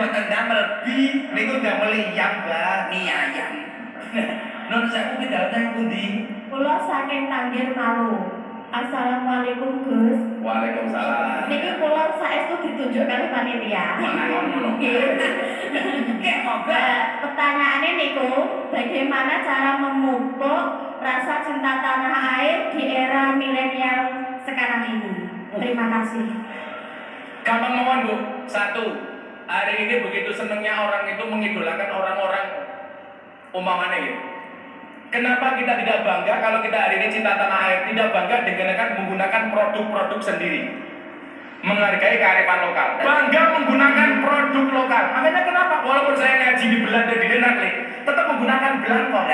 mboten damel bi niku damel iyam, Mbak. Mie ayam. Nun sewu pidhato teng pundi? Kula saking Tanggir Malu. Assalamualaikum Gus. Waalaikumsalam. Niki kula saestu ditunjuk kali panitia. Kayak moga. Pertanyaannya niku, bagaimana cara memupuk rasa cinta tanah air di era milenial sekarang ini? Terima kasih. Gampang mawon, Bu. Satu, hari ini begitu senengnya orang itu mengidolakan orang-orang umpamanya ya. Kenapa kita tidak bangga kalau kita hari ini cinta tanah air? Tidak bangga dengan menggunakan produk-produk sendiri, menghargai kearifan lokal, bangga menggunakan produk lokal. Makanya kenapa? Walaupun saya ngaji di Belanda di Denmark, tetap menggunakan belangkon.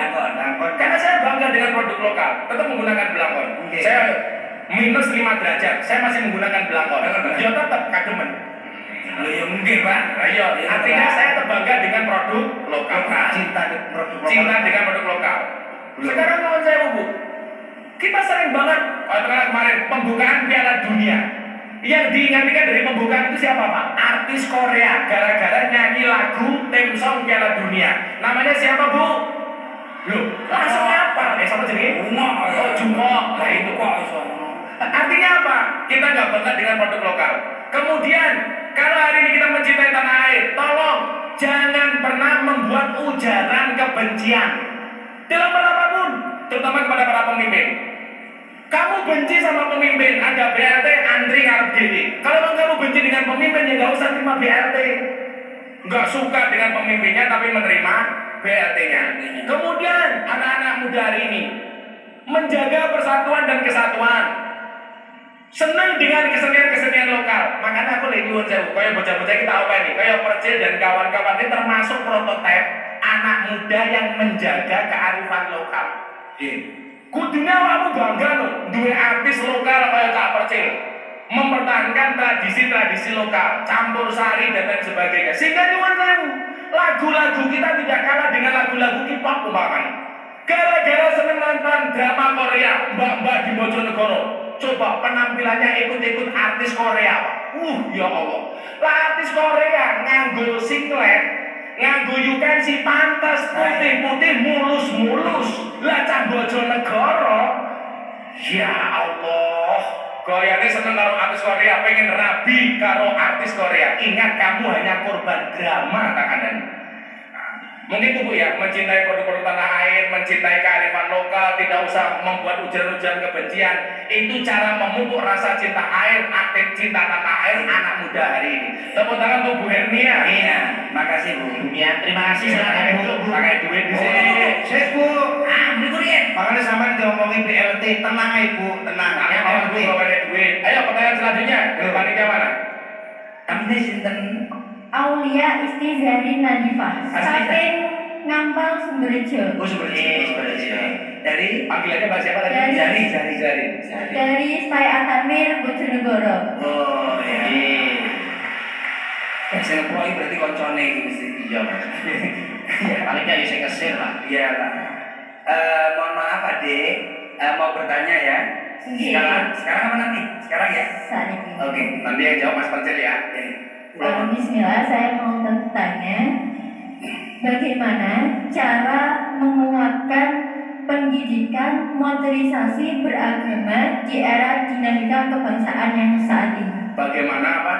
Karena saya bangga dengan produk lokal, tetap menggunakan belangkon. Okay. Saya minus 5 derajat, saya masih menggunakan belangkon. Dia tetap kagemen. Ya mungkin Pak. Ayo, artinya saya terbangga dengan produk lokal. Cinta dengan produk lokal. Cinta dengan produk lokal. Sekarang mau saya Bu, kita sering banget kemarin pembukaan Piala Dunia. Yang diingat-ingat dari pembukaan itu siapa Pak? Artis Korea, gara-gara nyanyi lagu theme song Piala Dunia. Namanya siapa Bu? Loh, langsung apa? Siapa jadi? Jumbo. Nah itu kok. Artinya apa? Kita nggak bangga dengan produk lokal. Kemudian, kalau hari ini kita mencintai tanah air, tolong jangan pernah membuat ujaran kebencian dalam hal apapun, terutama kepada para pemimpin. Kamu benci sama pemimpin, ada BLT, antri ngarep gini. Kalau kamu benci dengan pemimpin, ya nggak usah terima BLT. Nggak suka dengan pemimpinnya, tapi menerima BLT-nya. Kemudian, anak-anak muda hari ini menjaga persatuan dan kesatuan. Senang dengan kesenian-kesenian lokal. Makanya aku lagi nyuwun sewu, kayak bocah-bocah kita apa ini? Kayak Percil dan kawan-kawan ini termasuk prototipe anak muda yang menjaga kearifan lokal. Kudunya kamu bangga loh, duwe artis lokal kayak Kak Percil, mempertahankan tradisi-tradisi lokal, campur sari dan lain sebagainya. Sehingga nyuwun sewu, lagu-lagu kita tidak kalah dengan lagu-lagu K-pop umpamanya. Gara-gara seneng nonton drama Korea, mbak-mbak di Bojonegoro, coba penampilannya ikut-ikut artis Korea. Ya Allah. Lah artis Korea nganggo singlet, nganggo yukensi pantas putih-putih mulus-mulus. Lah cah Bojonegoro, ya Allah. Goyane seneng karo artis Korea, pengen rabi karo artis Korea. Ingat kamu hanya korban drama tak kandani. Mungkin itu Bu ya, mencintai produk-produk tanah air, mencintai kearifan lokal, tidak usah membuat ujaran-ujaran kebencian. Itu cara memupuk rasa cinta air, aktif cinta tanah air anak muda hari ini. Tepuk tangan untuk Bu Hernia. Iya, makasih Bu. Ya, terima kasih. Silakan Bu. Pakai duit di sini. Saya Bu. Berikutnya. Makanya sama diomongin BLT, tenang aja Bu, tenang. Mau Bu pakai duit. Ayo pertanyaan selanjutnya. Panitia mana? Kami sinten. Aulia Istizari Nadifah. Saking Ngampal Sumberjo. Oh Sumberjo. Dari panggilannya Mbak siapa tadi? Jari. Dari Stai Atamir Bojonegoro. Oh iya. Saya ngepoi berarti koncone mesti. Iya Mas. Ya paling jadi saya kesel lah. Iya lah. Mohon maaf Adik, mau bertanya ya. Sekarang apa nanti? Sekarang ya? Saat ini. Oke, Nanti yang jawab Mas Percil ya. Bismillah, saya mau bertanya, bagaimana cara menguatkan pendidikan modernisasi beragama di era dinamika kebangsaan yang saat ini? Bagaimana apa?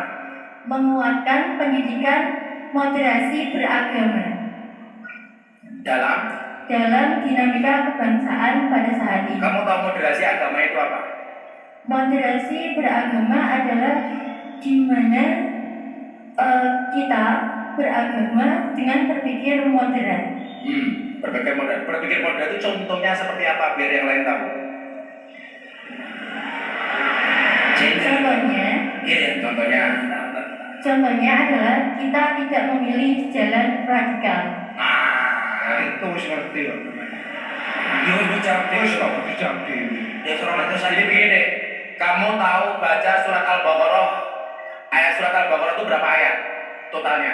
Menguatkan pendidikan moderasi beragama dalam dinamika kebangsaan pada saat ini. Kamu tahu moderasi agama itu apa? Moderasi beragama adalah di mana kita beragama dengan berpikir moderat. Berpikir moderat itu contohnya seperti apa biar yang lain tahu? Contohnya adalah kita tidak memilih jalan radikal. Itu harus ngerti loh. Ibu cantik. Ya surat itu Jadi begini, kamu tahu baca surat Al-Baqarah, ayat surat Al-Baqarah itu berapa ayat totalnya?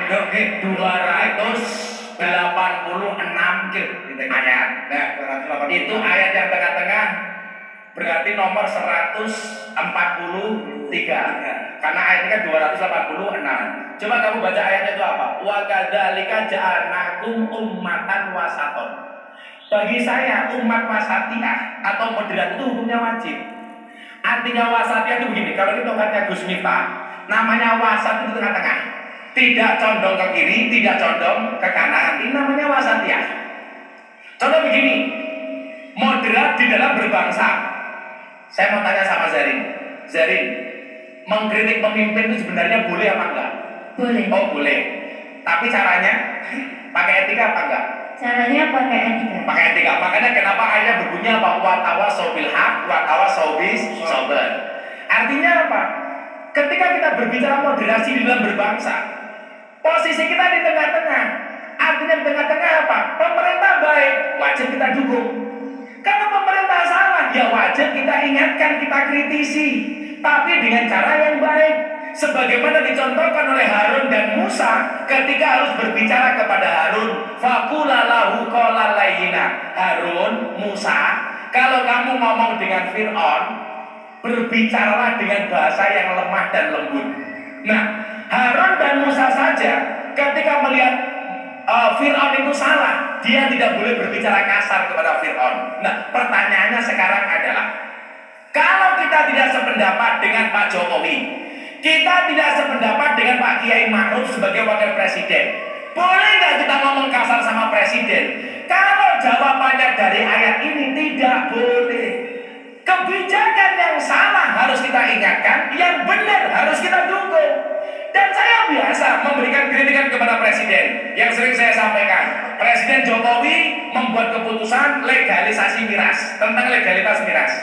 286 ayat. Nah, itu ayat yang tengah-tengah berarti nomor 143. Karena ayatnya kan 286. Coba kamu baca ayatnya itu apa? Wa kadzalika ja'alnakum ummatan wasaton. Bagi saya umat wasatiyah atau moderat itu hukumnya wajib. Artinya wasatiyah itu begini, kalau ini tongkatnya Gus Miftah, namanya wasat itu tengah-tengah. Tidak condong ke kiri, tidak condong ke kanan. Ini namanya wasatiyah. Contoh begini, moderat di dalam berbangsa. Saya mau tanya sama Zarin, mengkritik pemimpin itu sebenarnya boleh apa enggak? Boleh. Oh boleh. Tapi caranya pakai etika apa enggak? Caranya pakai etika. Pakai etika. Makanya kenapa ayatnya berbunyi apa? Wa tawassaw bil haq wa tawassaw bis sabr. Artinya apa? Ketika kita berbicara moderasi di dalam berbangsa, posisi kita di tengah-tengah. Artinya di tengah-tengah apa? Pemerintah baik, wajib kita dukung. Kalau pemerintah salah, ya wajib kita ingatkan, kita kritisi. Tapi dengan cara yang baik. Sebagaimana dicontohkan oleh Harun dan Musa ketika harus berbicara kepada Harun. Faqula lahu qawlan layyina. Harun, Musa, kalau kamu ngomong dengan Fir'aun, berbicaralah dengan bahasa yang lemah dan lembut. Nah, Harun dan Musa saja ketika melihat Fir'aun itu salah, dia tidak boleh berbicara kasar kepada Fir'aun. Nah, pertanyaannya sekarang adalah, kalau kita tidak sependapat dengan Pak Jokowi, kita tidak sependapat dengan Pak Kiai Ma'ruf sebagai wakil presiden, boleh nggak kita ngomong kasar sama presiden? Kalau jawabannya dari ayat ini tidak boleh. Kebijakan yang salah harus kita ingatkan, yang benar harus kita dukung. Dan saya biasa memberikan kritikan kepada presiden. Yang sering saya sampaikan, Presiden Jokowi membuat keputusan legalisasi miras, tentang legalitas miras.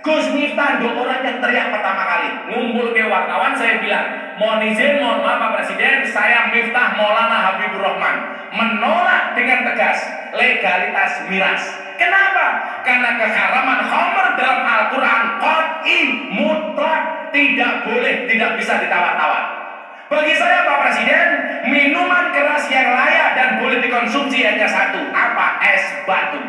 Gus Miftah orang yang teriak pertama kali ngumpul ke wartawan, saya bilang, mohon izin, mohon maaf Pak Presiden, saya Miftah Maulana Habibur Rahman menolak dengan tegas legalitas miras. Kenapa? Karena keharaman khamr dalam Al-Quran qat'i mutlak, tidak boleh, tidak bisa ditawar-tawar. Bagi saya Pak Presiden, minuman keras yang layak dan boleh dikonsumsi hanya satu, apa? Es batu.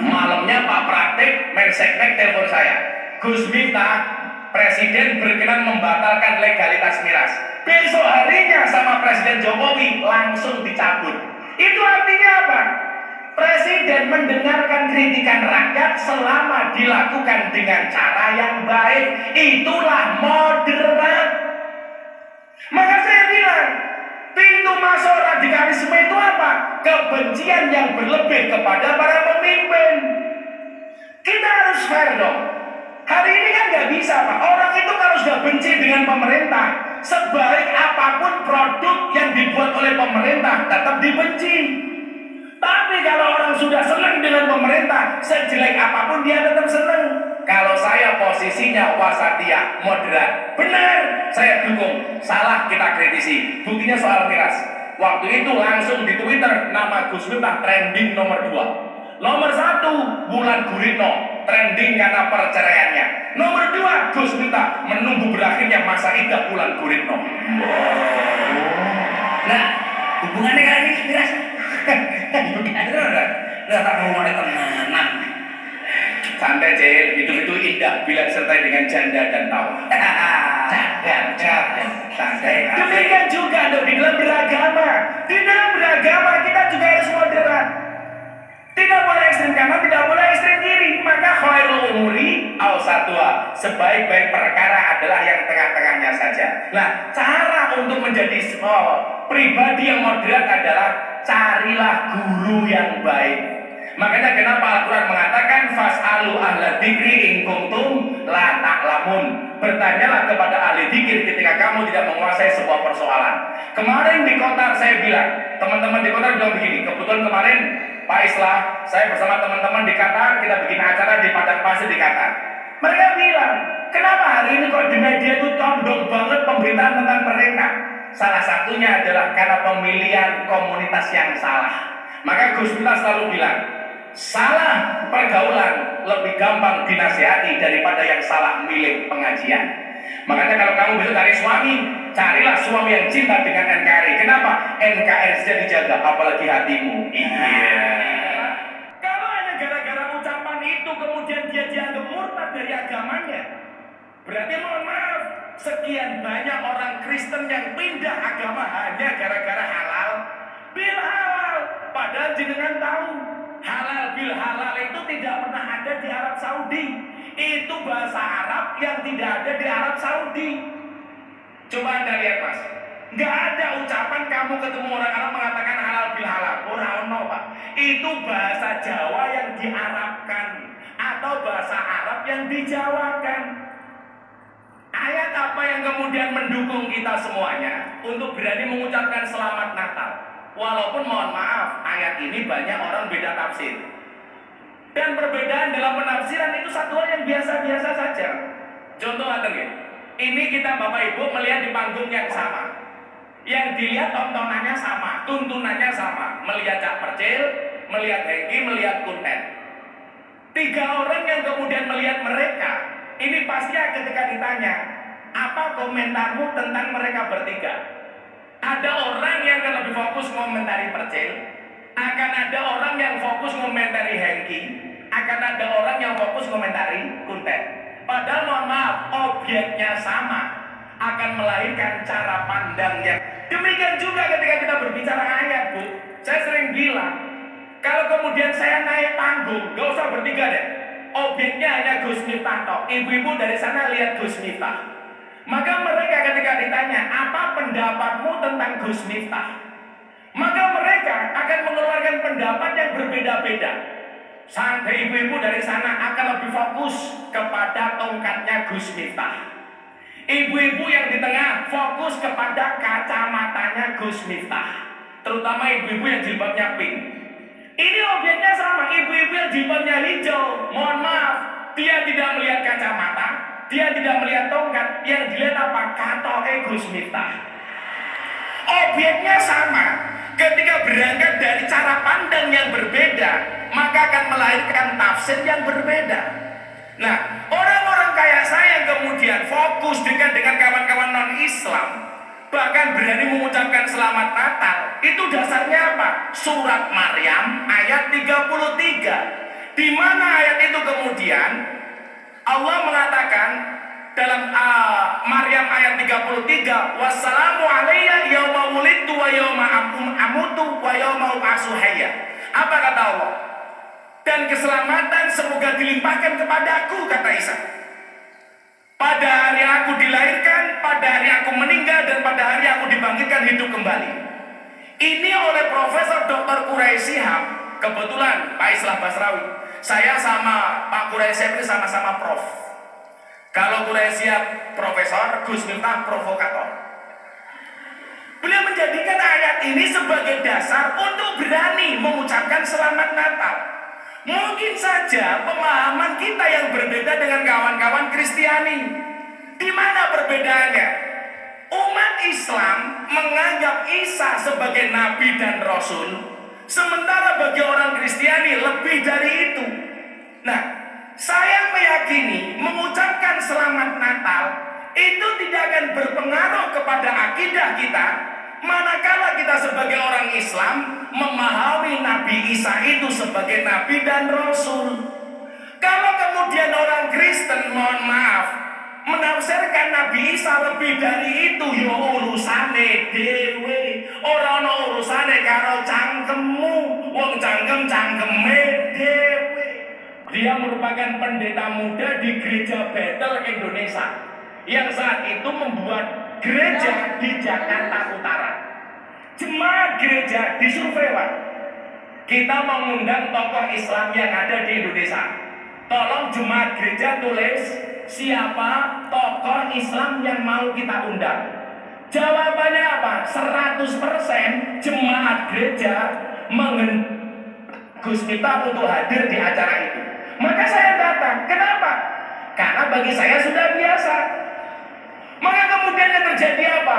Malamnya Pak Praktik, Menseknek telepon saya, Gus Miftah, Presiden berkenan membatalkan legalitas miras. Besok harinya sama Presiden Jokowi langsung dicabut. Itu artinya apa? Presiden mendengarkan kritikan rakyat selama dilakukan dengan cara yang baik. Itulah moderat. Maka saya bilang, pintu masuk radikalisme itu apa? Kebencian yang berlebih kepada para pemimpin. Kita harus fair dong. Hari ini kan nggak bisa Pak. Orang itu kalau sudah benci dengan pemerintah, sebaik apapun produk yang dibuat oleh pemerintah tetap dibenci. Tapi kalau orang sudah senang dengan pemerintah, sejelek apapun dia tetap senang. Kalau saya posisinya wasatiyah, moderat, benar, saya dukung. Salah, kita kritisi. Buktinya soal miras. Waktu itu langsung di Twitter nama Gus Miftah trending nomor 2. Nomor 1 Wulan Guritno trending karena perceraiannya. Nomor 2 Gus Miftah menunggu berakhirnya masa idah Wulan Guritno. Nah, hubungannya kali ini miras. Udah tak mau tenanan. Santai Cil, hidup itu indah bila disertai dengan janda dan tawa. Santai. Demikian juga di dalam beragama. Di dalam beragama kita juga harus moderat. Tidak boleh ekstrem kanan, tidak boleh ekstrem kiri. Maka khairul umuri awsatuha. Sebaik-baik perkara adalah yang tengah-tengahnya saja. Nah, cara untuk menjadi pribadi yang moderat adalah carilah guru yang baik. Makanya kenapa Al-Quran mengatakan fas'alu ahla dzikri in kuntum la ta'lamun. Bertanyalah kepada ahli dzikir ketika kamu tidak menguasai sebuah persoalan. Kemarin di Qatar saya bilang, teman-teman di Qatar bilang begini, kebetulan kemarin Pak Islah, saya bersama teman-teman di Qatar, kita bikin acara di padang pasir di Qatar. Mereka bilang, kenapa hari ini kok di media itu condong banget pemberitaan tentang mereka? Salah satunya adalah karena pemilihan komunitas yang salah. Maka Gus Miftah selalu bilang, salah pergaulan lebih gampang dinasihati daripada yang salah milih pengajian. Makanya kalau kamu besok cari suami, carilah suami yang cinta dengan NKRI. Kenapa? NKRI saja dijaga, apalagi hatimu. Iya. Kalau hanya gara-gara ucapan itu Berarti mohon maaf, sekian banyak orang Kristen yang pindah agama hanya gara-gara halal bil halal. Padahal jenengan tahu, halal bil halal itu tidak pernah ada di Arab Saudi. Itu bahasa Arab yang tidak ada di Arab Saudi. Coba Anda lihat Mas, nggak ada ucapan kamu ketemu orang Arab mengatakan halal bil halal. Orang Pak, itu bahasa Jawa yang diarabkan atau bahasa Arab yang dijawakan. Ayat apa yang kemudian mendukung kita semuanya untuk berani mengucapkan selamat Natal? Walaupun mohon maaf, ayat ini banyak orang beda tafsir. Dan perbedaan dalam penafsiran itu satu hal yang biasa-biasa saja. Contoh ya, ini kita Bapak Ibu melihat di panggung yang sama. Yang dilihat tontonannya sama, tuntunannya sama. Melihat Cak Percil, melihat Hengki, melihat Kuntet. 3 orang yang kemudian melihat mereka, ini pasti ketika ditanya, apa komentarmu tentang mereka bertiga? Ada orang yang akan lebih fokus komentari Percil, akan ada orang yang fokus komentari Hengki, akan ada orang yang fokus komentari Kuntet. Padahal mohon maaf, objeknya sama, akan melahirkan cara pandang yang demikian juga ketika kita berbicara ayat, Bu. Saya sering bilang, kalau kemudian saya naik panggung, gak usah bertiga deh. Objeknya hanya Gus Miftah toh. Ibu-ibu dari sana lihat Gus Miftah. Maka mereka ketika ditanya, apa pendapatmu tentang Gus Miftah? Maka mereka akan mengeluarkan pendapat yang berbeda-beda. Sampai ibu-ibu dari sana akan lebih fokus kepada tongkatnya Gus Miftah. Ibu-ibu yang di tengah fokus kepada kacamatanya Gus Miftah. Terutama ibu-ibu yang jilbabnya pink. Ini objeknya sama, ibu-ibu yang jilbabnya hijau. Mohon maaf, dia tidak melihat kacamata, dia tidak melihat tongkat, yang dilihat apa? Katoke Gus Miftah. Objeknya sama, ketika berangkat dari cara pandang yang berbeda, maka akan melahirkan tafsir yang berbeda. Nah, orang-orang kayak saya yang kemudian fokus dengan kawan-kawan non-Islam, bahkan berani mengucapkan selamat Natal, itu dasarnya apa? Surat Maryam ayat 33, di mana ayat itu kemudian Allah mengatakan dalam Maryam ayat 33, wassalamu alayya yauma wulidtu wa yauma amutu wa yauma ub'atsu hayya. Apa kata Allah? Dan keselamatan semoga dilimpahkan kepadaku, kata Isa. Pada hari aku dilahirkan, pada hari aku meninggal, dan pada hari aku dibangkitkan hidup kembali. Ini oleh Profesor Dr. Quraisy Shihab. Kebetulan Pak Islah Basrawi, saya sama Pak Quraisy Shihab ini sama-sama prof. Kalau Quraisy Shihab profesor, Gus Miftah provokator. Beliau menjadikan ayat ini sebagai dasar untuk berani mengucapkan selamat Natal. Mungkin saja pemahaman kita yang berbeda dengan kawan-kawan Kristiani. Di mana perbedaannya? Umat Islam menganggap Isa sebagai nabi dan rasul, sementara bagi orang Kristiani lebih dari itu. Nah, saya meyakini mengucapkan selamat Natal itu tidak akan berpengaruh kepada akidah kita, manakala kita sebagai orang Islam memahami Nabi Isa itu sebagai Nabi dan Rasul. Kalau kemudian orang Kristen, mohon maaf, menafsirkan Nabi Isa lebih dari itu, ya urusane dewe. Orang urusane karo cangkemmu, wong cangkeme dewe. Dia merupakan pendeta muda di gereja Bethel Indonesia, yang saat itu membuat gereja di Jakarta Utara. Jemaat gereja disurvei, Pak. Kita mengundang tokoh Islam yang ada di Indonesia. Tolong jemaat gereja tulis siapa tokoh Islam yang mau kita undang. Jawabannya apa? 100% jemaat gereja Gus Miftah untuk hadir di acara itu. Maka saya datang. Kenapa? Karena bagi saya sudah biasa. Maka kemudian yang terjadi apa?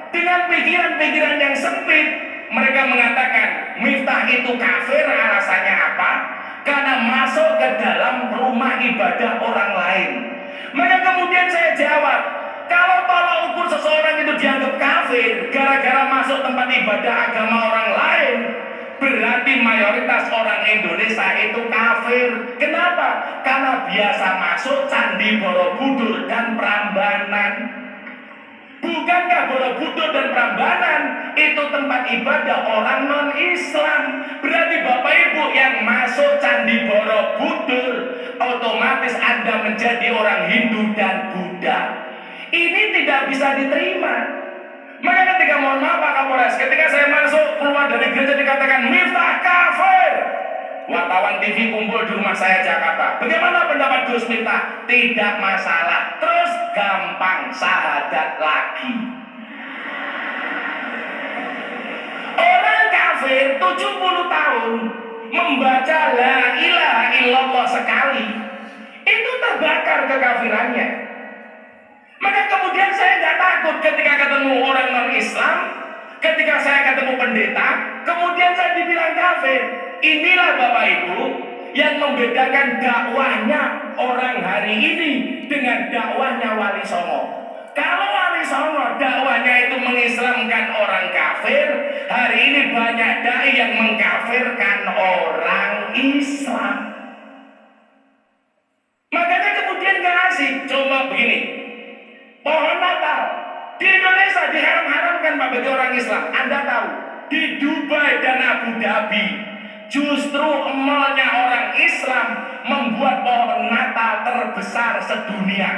Dengan pikiran-pikiran yang sempit, mereka mengatakan Miftah itu kafir. Alasannya apa? Karena masuk ke dalam rumah ibadah orang lain. Maka kemudian saya jawab, kalau tolak ukur seseorang itu dianggap kafir gara-gara masuk tempat ibadah agama orang lain, berarti mayoritas orang Indonesia itu kafir. Kenapa? Karena biasa masuk Candi Borobudur dan Prambanan. Bukankah Borobudur dan Prambanan itu tempat ibadah orang non-Islam? Berarti Bapak Ibu yang masuk Candi Borobudur, otomatis Anda menjadi orang Hindu dan Buddha. Ini tidak bisa diterima. Maka ketika, mohon maaf Pak Kapolres, ketika saya masuk keluar dari gereja dikatakan Miftah kafir. Wartawan TV kumpul di rumah saya Jakarta. Bagaimana pendapat Gus Miftah? Tidak masalah. Terus gampang syahadat lagi. Orang kafir 70 tahun membaca la ilaha illallah sekali, itu terbakar kekafirannya. Maka kemudian saya nggak takut ketika ketemu orang non-Islam, ketika saya ketemu pendeta, kemudian saya dibilang kafir. Inilah Bapak Ibu yang membedakan dakwahnya orang hari ini dengan dakwahnya Wali Songo. Kalau Wali Songo dakwahnya itu mengislamkan orang kafir, hari ini banyak dai yang mengkafirkan orang Islam. Makanya kemudian gak asik. Coba begini, pohon Natal di Indonesia diharam-haramkan Pak bagi orang Islam. Anda tahu, di Dubai dan Abu Dhabi justru emalnya orang Islam membuat pohon Natal terbesar sedunia,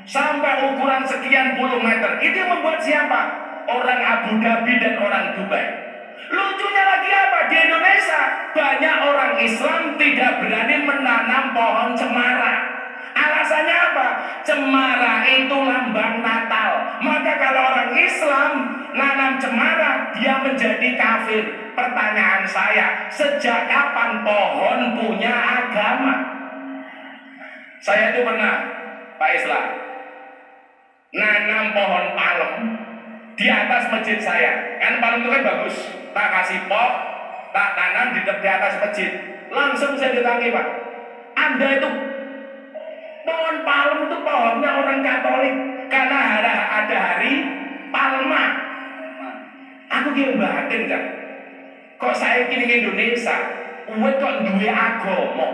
sampai ukuran sekian puluh meter. Itu yang membuat siapa? Orang Abu Dhabi dan orang Dubai. Lucunya lagi apa? Di Indonesia banyak orang Islam tidak berani menanam pohon cemara. Alasannya apa? Cemara itu lambang Natal. Maka kalau orang Islam nanam cemara, dia menjadi kafir. Pertanyaan saya, sejak kapan pohon punya agama? Saya itu pernah, Pak Islam, nanam pohon palem di atas masjid saya. Kan palem itu kan bagus. Tak kasih pot, tak tanam di atas masjid. Langsung saya ditanya, Pak, Anda itu pohon palem itu pohonnya orang Katolik karena ada hari Palma. Aku kira batin kan. Kok saya kini ke Indonesia, uwet kok duwe agama.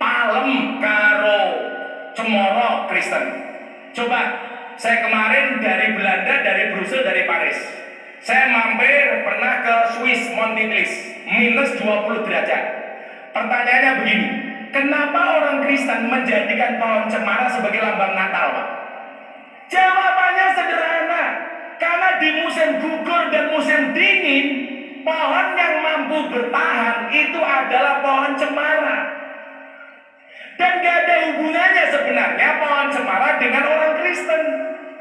Palem karo cemoro Kristen. Coba saya kemarin dari Belanda, dari Brussels, dari Paris. Saya mampir pernah ke Swiss Montiglis, minus 20 derajat. Pertanyaannya begini, kenapa orang Kristen menjadikan pohon cemara sebagai lambang Natal, Pak? Jawabannya sederhana, karena di musim gugur dan musim dingin, pohon yang mampu bertahan itu adalah pohon cemara. Dan gak ada hubungannya sebenarnya pohon cemara dengan orang Kristen.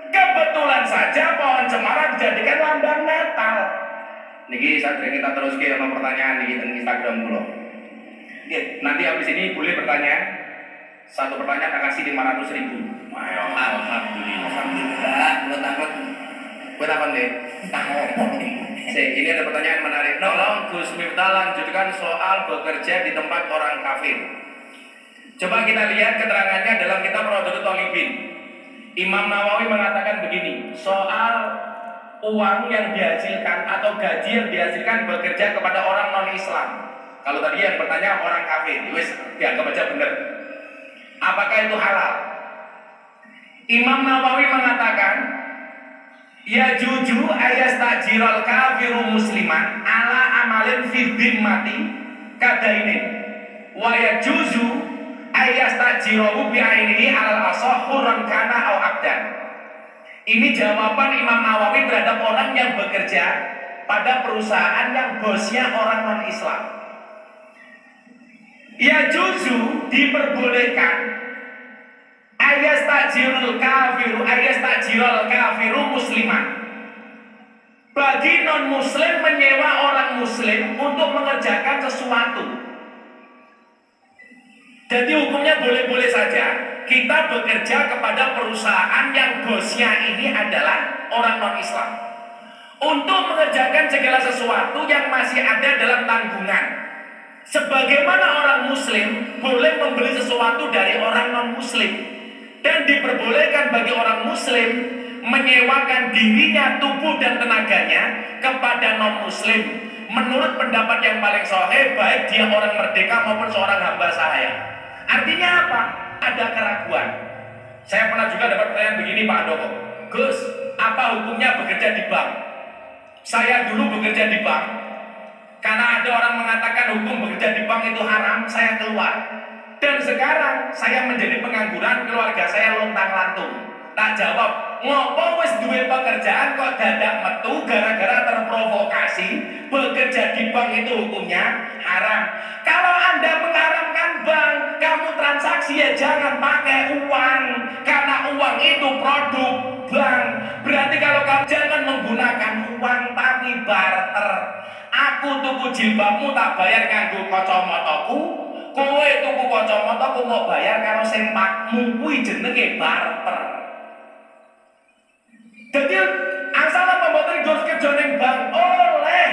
Kebetulan saja pohon cemara dijadikan lambang Natal. Niki sadar kita terus ke sama pertanyaan di Instagram dulu. Nanti habis ini boleh bertanya. Satu pertanyaan tak kasih 500.000. Alhamdulillah. Alhamdulillah, lo takut. Gue takut deh. Ini ada pertanyaan menarik. Tolong Gus Miftah lanjutkan soal bekerja di tempat orang kafir. Coba kita lihat keterangannya dalam kitab Rawdatul Thalibin. Imam Nawawi mengatakan begini, soal uang yang dihasilkan atau gaji yang dihasilkan bekerja kepada orang non-Islam. Kalau tadi yang bertanya orang kafir, wes dianggap aja benar. Apakah itu halal? Imam Nawawi mengatakan, ya juju ayastajirul kafiru musliman ala amalin fi dhimmati kadainin wa ya juzu ayastajirahu bi'ainihi alal asah hurran kana au abdan. Ini jawaban Imam Nawawi terhadap orang yang bekerja pada perusahaan yang bosnya orang non-Islam. Ya juzu diperbolehkan ayastajirul kafiru musliman, bagi non-muslim menyewa orang muslim untuk mengerjakan sesuatu. Jadi hukumnya boleh-boleh saja kita bekerja kepada perusahaan yang bosnya ini adalah orang non-Islam untuk mengerjakan segala sesuatu yang masih ada dalam tanggungan. Sebagaimana orang muslim boleh membeli sesuatu dari orang non-muslim, dan diperbolehkan bagi orang muslim menyewakan dirinya, tubuh dan tenaganya kepada non-muslim, menurut pendapat yang paling sahih, baik dia orang merdeka maupun seorang hamba sahaya. Artinya apa? Ada keraguan. Saya pernah juga dapat pertanyaan begini Pak Handoko, Gus, apa hukumnya bekerja di bank? Saya dulu bekerja di bank, karena ada orang mengatakan hukum bekerja di bank itu haram, saya keluar. Dan sekarang saya menjadi pengangguran, keluarga saya lontang-lantung. Tak jawab, ngopo wis duwe pekerjaan kok dadak metu gara-gara terprovokasi bekerja di bank itu hukumnya haram. Kalau Anda mengharamkan bank, kamu transaksi ya jangan pakai uang, karena uang itu produk bank. Berarti kalau kamu jangan menggunakan uang tapi barter. Aku tuku jilbabmu tak bayar nganggo kacamataku, kowe tuku kacamataku mau bayar karo sempakmu, kuwi jenenge barter. Jadi asal pembuatan dos kerja ning bank oleh.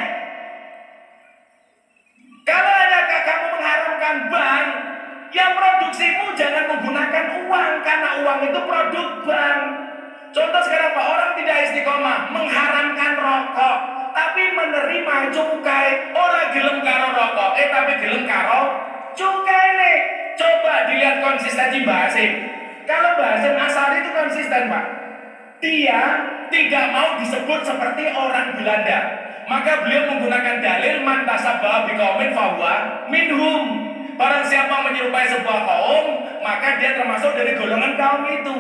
Kalau hanya kamu mengharamkan bank, ya produksimu jangan menggunakan uang, karena uang itu produk bank. Contoh sekarang Pak, orang tidak istiqomah mengharamkan rokok, tapi menerima cukai. Orang gelem karo rokok, tapi gelem karo cukai nih. Coba dilihat konsistensi Mbah Hasim. Kalau Mbah Hasim Asari itu konsisten Pak. Dia tidak mau disebut seperti orang Belanda, maka beliau menggunakan dalil man tasabbaha biqaumin fahuwa minhum. Barang siapa menyerupai sebuah kaum, maka dia termasuk dari golongan kaum itu.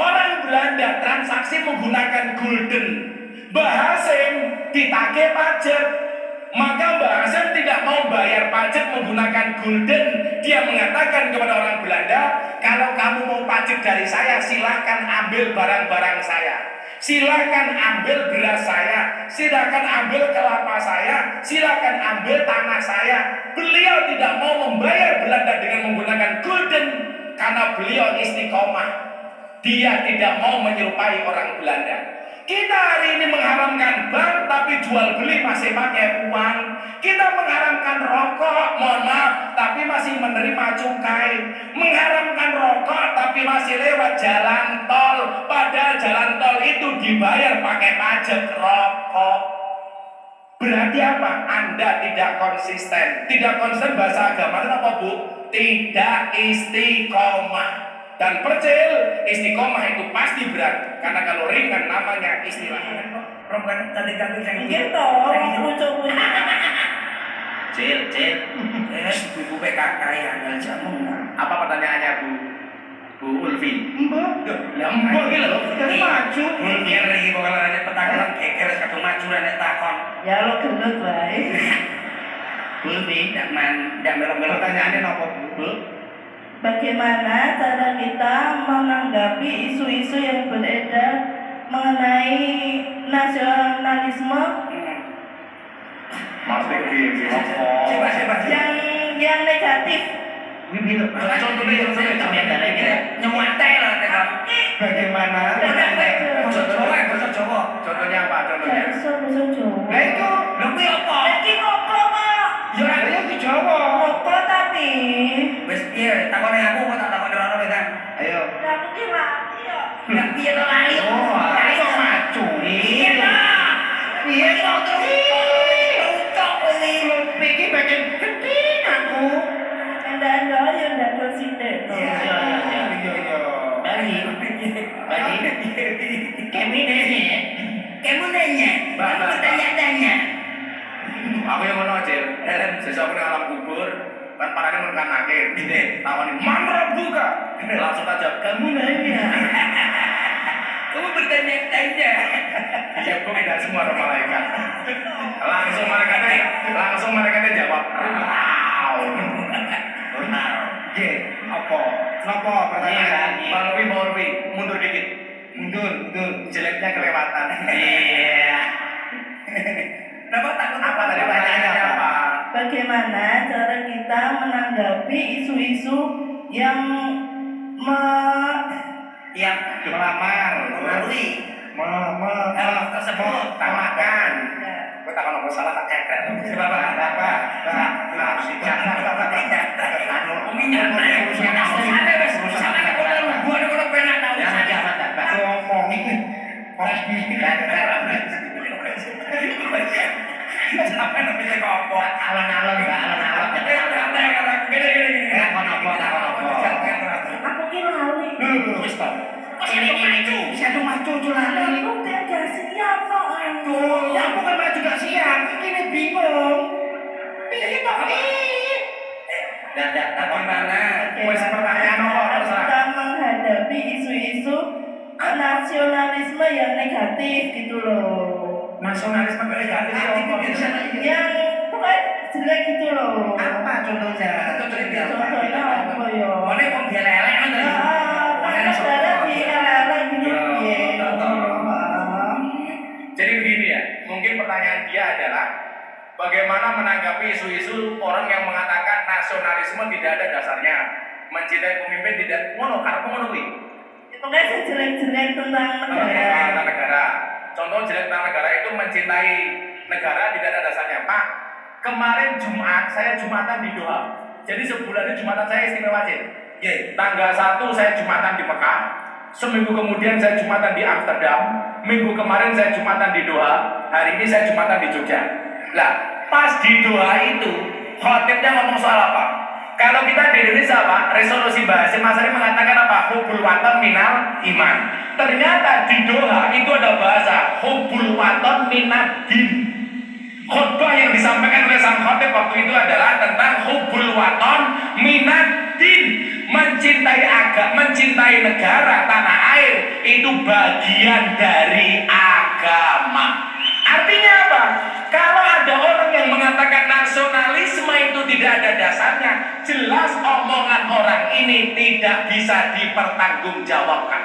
Orang Belanda transaksi menggunakan gulden, Mbah Hasim ditagih pajak, maka Mbah Hasim tidak mau bayar pajak menggunakan gulden. Dia mengatakan kepada orang Belanda, kalau kamu mau pajak dari saya, silahkan ambil barang-barang saya, silahkan ambil beras saya, silahkan ambil kelapa saya, silahkan ambil tanah saya. Beliau tidak mau membayar Belanda dengan menggunakan gulden, karena beliau istiqomah. Dia tidak mau menyerupai orang Belanda. Kita hari ini mengharamkan bank, tapi jual beli masih pakai uang. Kita mengharamkan rokok, mohon maaf, tapi masih menerima cukai. Mengharamkan rokok, tapi masih lewat jalan tol. Padahal jalan tol itu dibayar pakai pajak rokok. Berarti apa? Anda tidak konsisten. Tidak konsisten bahasa agama itu apa Bu? Tidak istiqomah. Dan percil, istiqomah itu pasti berat. Karena kalau ringan namanya istilah. Rombongan tadi-tadi yang Gitu, lucu-lucu. Cil. buku PKK ya, nggak jamu. Apa pertanyaannya Bu Ulfi? Mbok. Ya mbok iki lho. Maju. Biar lagi kalau ada petanggalan keker kadung maju dan takon. Ya lo gendut bae. Ulfi, ndak melok-melok. Pertanyaannya apa, Bu? Bagaimana cara kita menanggapi isu-isu yang beredar mengenai nasionalisme Coba. yang negatif? Contohnya Nyemate lah tekan. Bagaimana? Bahasa Jawa. Contohnya apa? Contohnya. Bahasa Jawa. Nah itu, Lho kuwi apa? Lagi ngopo kok? Ya saya di Jawa. Ngopo tapi? wis piye takone aku kok tak takone ora wetan. Ayo. Aku ki lagi ya. Lah piye to lali? Oh, ayo maju. Piye to? Piye to terus? Cok ini. Iki bagian gede aku. Enda-enda ya ndak konsisten. Iya. Iya. Bagi. Kamu nanya. Kamu bertanya-tanya. Aku yang ngono Cil. Sesuk nang alam kubur, kan parane kan akhir. Gini, tawani man buka. Langsung aja kamu nanya. Kamu bertanya-tanya. Ya kok tidak semua orang malaikat. Langsung malaikatnya jawab. Wow. Oke, apa? Kenapa pertanyaan? Bang Ulfi, mundur dikit. Mundur. Jeleknya kelewatan. Iya. Kenapa takut Apa tadi pertanyaannya apa? Bagaimana cara kita menanggapi isu-isu yang yang Melamar. melalui tersebut Tamakan. Gue tak kalau salah tak keket. Apa? Sampai tapi saya kopo. Alon-alon Mbak, alon-alon. Gini. Takon apa? Aku kira lali. Wis to. Ini cu. Saya tuh maju lali. Aku tidak siap kok. Tuh, ya aku kan maju gak siap. Ini bingung. Pilih kok. Dan Bagaimana? Wes pertanyaan apa terserah. Kita menghadapi isu-isu nasionalisme yang negatif gitu loh. Nasionalisme negatif ya apa? Yang bukan jelek gitu loh. Apa contohnya? Contohnya apa ya? Mana kok dia lelek kan tadi? Karena saudara di LLM gitu. Jadi begini ya, mungkin pertanyaan dia adalah bagaimana menanggapi isu-isu orang yang mengatakan nasionalisme tidak ada dasarnya, mencintai pemimpin tidak ngono karena ngono kuwi. Pokoknya sejelek-jelek tentang negara. Tentang negara. Contoh jelek tentang negara itu mencintai negara tidak ada dasarnya. Pak, kemarin Jumat saya Jumatan di Doha. Jadi sebulan ini Jumatan saya istimewa aja. Tanggal 1 saya Jumatan di Mekah. Seminggu kemudian saya Jumatan di Amsterdam. Minggu kemarin saya Jumatan di Doha. Hari ini saya Jumatan di Jogja. Lah, pas di Doha itu khotibnya ngomong soal apa? Kalau kita di Indonesia Pak, resolusi Mbak Hasyim Asyari mengatakan apa? Hubbul watan minal iman. Ternyata di Doha itu ada bahasa hubbul watan minad din. Khutbah yang disampaikan oleh sang khotib waktu itu adalah tentang hubbul watan minad din. Mencintai negara, tanah air itu bagian dari agama. Artinya apa? Kalau ada orang yang mengatakan nasionalisme itu tidak ada dasarnya, jelas omongan orang ini tidak bisa dipertanggungjawabkan.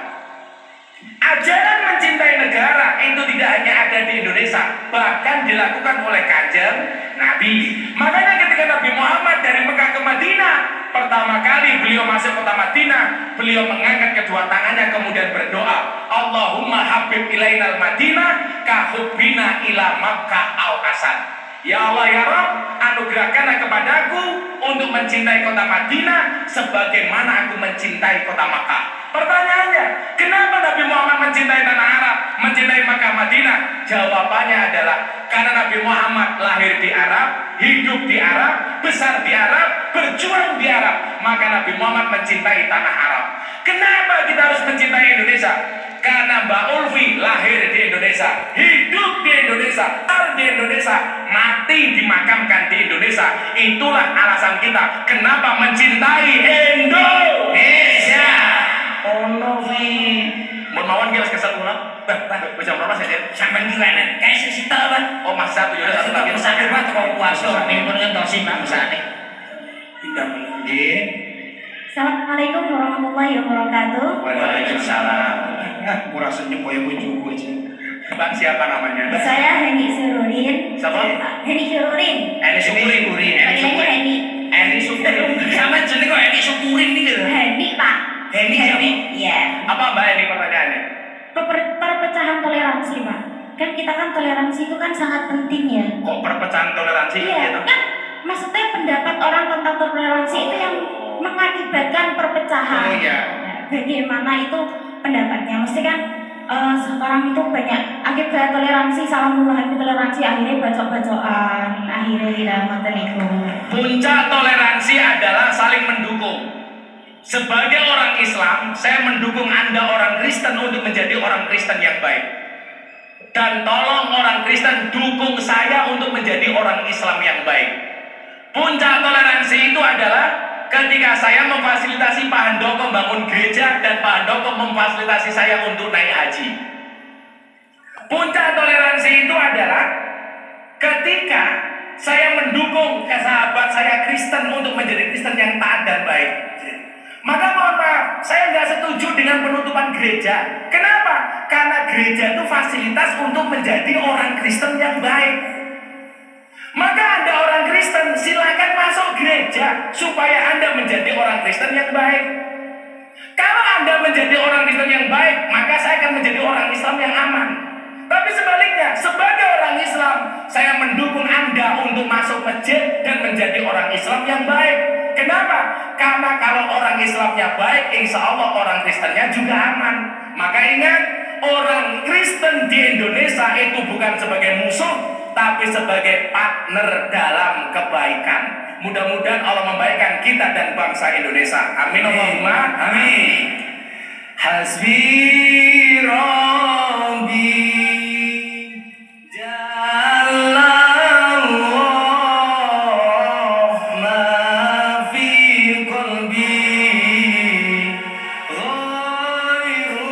Ajaran mencintai negara itu tidak hanya ada di Indonesia, bahkan dilakukan oleh Kanjeng Nabi. Makanya ketika Nabi Muhammad dari Mekah ke Madinah, pertama kali beliau masuk kota Madinah, beliau mengangkat kedua tangannya kemudian berdoa, Allahumma habib ilainal Madinah kahubbina ila Makkah al-Asad. Ya Allah ya Rabb, anugerahkanlah kepadaku untuk mencintai kota Madinah sebagaimana aku mencintai kota Makkah. Pertanyaannya, kenapa Nabi Muhammad mencintai tanah Arab, mencintai Makkah Madinah? Jawabannya adalah karena Nabi Muhammad lahir di Arab, hidup di Arab, besar di Arab, berjuang di Arab. Maka Nabi Muhammad mencintai tanah Arab. Kenapa kita harus mencintai Indonesia? Karena Mbak Ulfi lahir di Indonesia, hidup di Indonesia, besar di Indonesia, mati dimakamkan di Indonesia. Itulah alasan kita kenapa mencintai Indonesia. Ono fi. Mun mawon ki wis kesel kula. Wis jam berapa sih? Sampeyan ki kene. Kayak sita Pak. Oh, Mas satu ya satu lagi. Sakit Pak kok puasa. Nimpun ngentosi Pak mesane. Tidak nggih. Assalamualaikum warahmatullahi wabarakatuh. Waalaikumsalam. Murah senyum koyo bojoku aja. Mbak siapa namanya? Saya Heni Syururin. Siapa? Heni Syururin. Eni Syukurin. Panggilannya Heni. Eni Syukurin. Sampeyan jenenge kok Eni Syukurin iki lho. Heni Pak. Heni siapa? Iya. Apa Mbak Eni pertanyaannya? Perpecahan toleransi Pak. Kan kita kan toleransi itu kan sangat penting ya. Kok perpecahan toleransi Iya. gitu? Kan maksudnya pendapat orang tentang toleransi itu yang mengakibatkan perpecahan. Oh iya. Nah, bagaimana itu pendapatnya? Mesti kan sekarang itu banyak akibat toleransi, salah memahami toleransi, akhirnya bacok-bacokan, akhirnya tidak ngoten iku. Puncak toleransi adalah saling mendukung. Sebagai orang Islam, saya mendukung Anda orang Kristen untuk menjadi orang Kristen yang baik. Dan tolong orang Kristen dukung saya untuk menjadi orang Islam yang baik. Puncak toleransi itu adalah ketika saya memfasilitasi Pak Handoko membangun gereja dan Pak Handoko memfasilitasi saya untuk naik haji. Puncak toleransi itu adalah ketika saya mendukung sahabat saya Kristen untuk menjadi Kristen yang taat dan baik. Maka mohon maaf, saya nggak setuju dengan penutupan gereja. Kenapa? Karena gereja itu fasilitas untuk menjadi orang Kristen yang baik. Maka Anda orang Kristen, silakan masuk gereja supaya Anda menjadi orang Kristen yang baik. Kalau Anda menjadi orang Kristen yang baik, maka saya akan menjadi orang Islam yang aman. Tapi sebaliknya, sebagai orang Islam, saya mendukung Anda untuk masuk masjid dan menjadi orang Islam yang baik. Kenapa? Karena kalau orang Islamnya baik, insya Allah orang Kristennya juga aman. Maka ingat, orang Kristen di Indonesia itu bukan sebagai musuh, tapi sebagai partner dalam kebaikan. Mudah-mudahan Allah membaikkan kita dan bangsa Indonesia. Amin Allahumma amin. Hasbi Rabbi Jalallah ma fi qalbi ghairullah.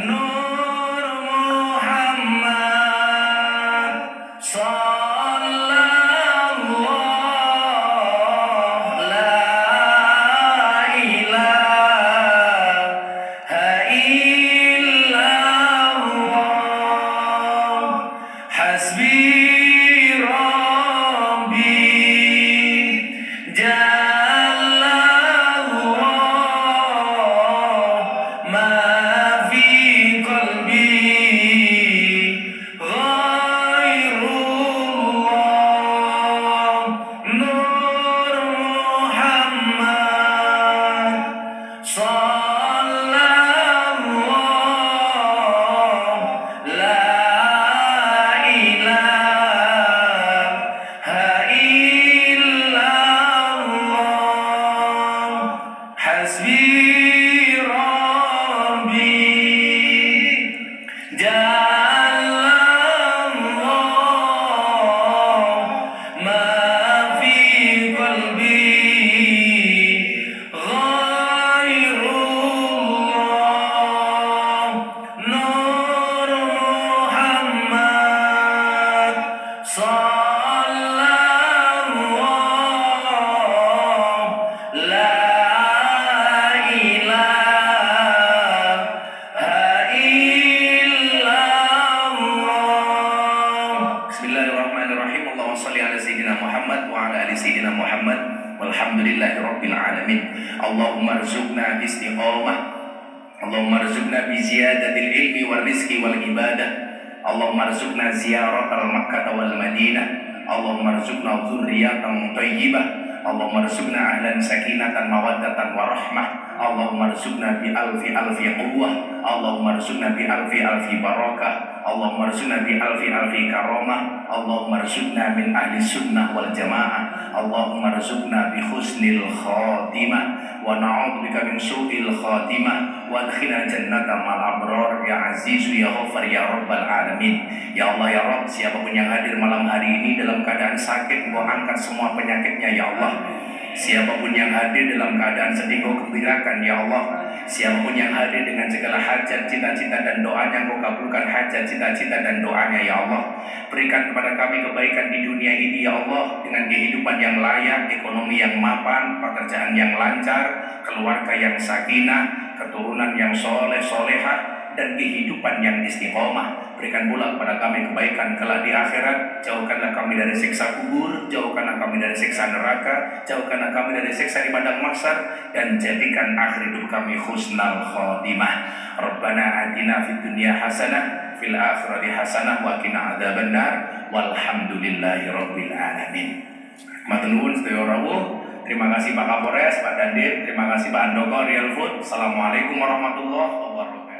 Nur Muhammad sallallahu la ilaha illallah. Hasbi Rabbi Jalallah ma fi qalbi ghairullah. Nur Muhammad sallallahu la ilaha illallah. Hasbi Rabbi Jalallah ma fi qalbi ghairullah. Nur Muhammad sallallahu la ilaha illallah. Bismillahirrahmanirrahim. Allahumma shalli ala sayyidina Muhammad wa ala ali sayyidina Muhammad walhamdulillahi rabbil alamin. Allahumma rzuqna bi istiqamah. Allahumma rzuqna bi ziyadatil ilmi wal rizqi wal ibadah. Allahumma rzuqna ziyaratal Makkah wal Madinah. Allahumma rzuqna dzurriyyatan thayyibah. Allahumma rzuqna ahlan sakinatan mawaddatan warahmah. Allahumma rzuqna bi alfi quwwah. Allahumma rzuqna bi alfi barakah. Allahumma rzuqna bi alfi karamah. Allahumma rzuqna min ahli sunnah wal jamaah. Allahumma rzuqna bi husnil khatimah wa na'udzubika min su'il khatimah wa adkhilna jannata mal abrar ya aziz ya ghafar ya rabbal alamin. Ya Allah ya Rabb, siapapun yang hadir malam hari ini dalam keadaan sakit, Engkau angkat semua penyakitnya ya Allah. Siapapun yang hadir dalam keadaan sedih, Engkau gembirakan ya Allah. Siapapun yang hadir dengan segala hajat, cita-cita dan doanya, Engkau kabulkan hajat, cita-cita dan doanya ya Allah. Berikan kepada kami kebaikan di dunia ini ya Allah, dengan kehidupan yang layak, ekonomi yang mapan, pekerjaan yang lancar, keluarga yang sakinah, keturunan yang soleh solehah, dan kehidupan yang istiqomah. Berikan pula kepada kami kebaikan kelak di akhirat. Jauhkanlah kami dari siksa kubur, jauhkanlah kami dari siksa neraka, jauhkanlah kami dari siksa di padang mahsyar, dan jadikan akhir hidup kami husnal khotimah. Rabbana atina fid dunya hasanah fil akhirati hasanah wa qina adzabannar walhamdulillahi rabbil alamin. Matur nuwun sedaya rawuh. Terima kasih Pak Kapolres, Pak Dandim, terima kasih Pak Andoko Real Food. Assalamualaikum warahmatullahi wabarakatuh.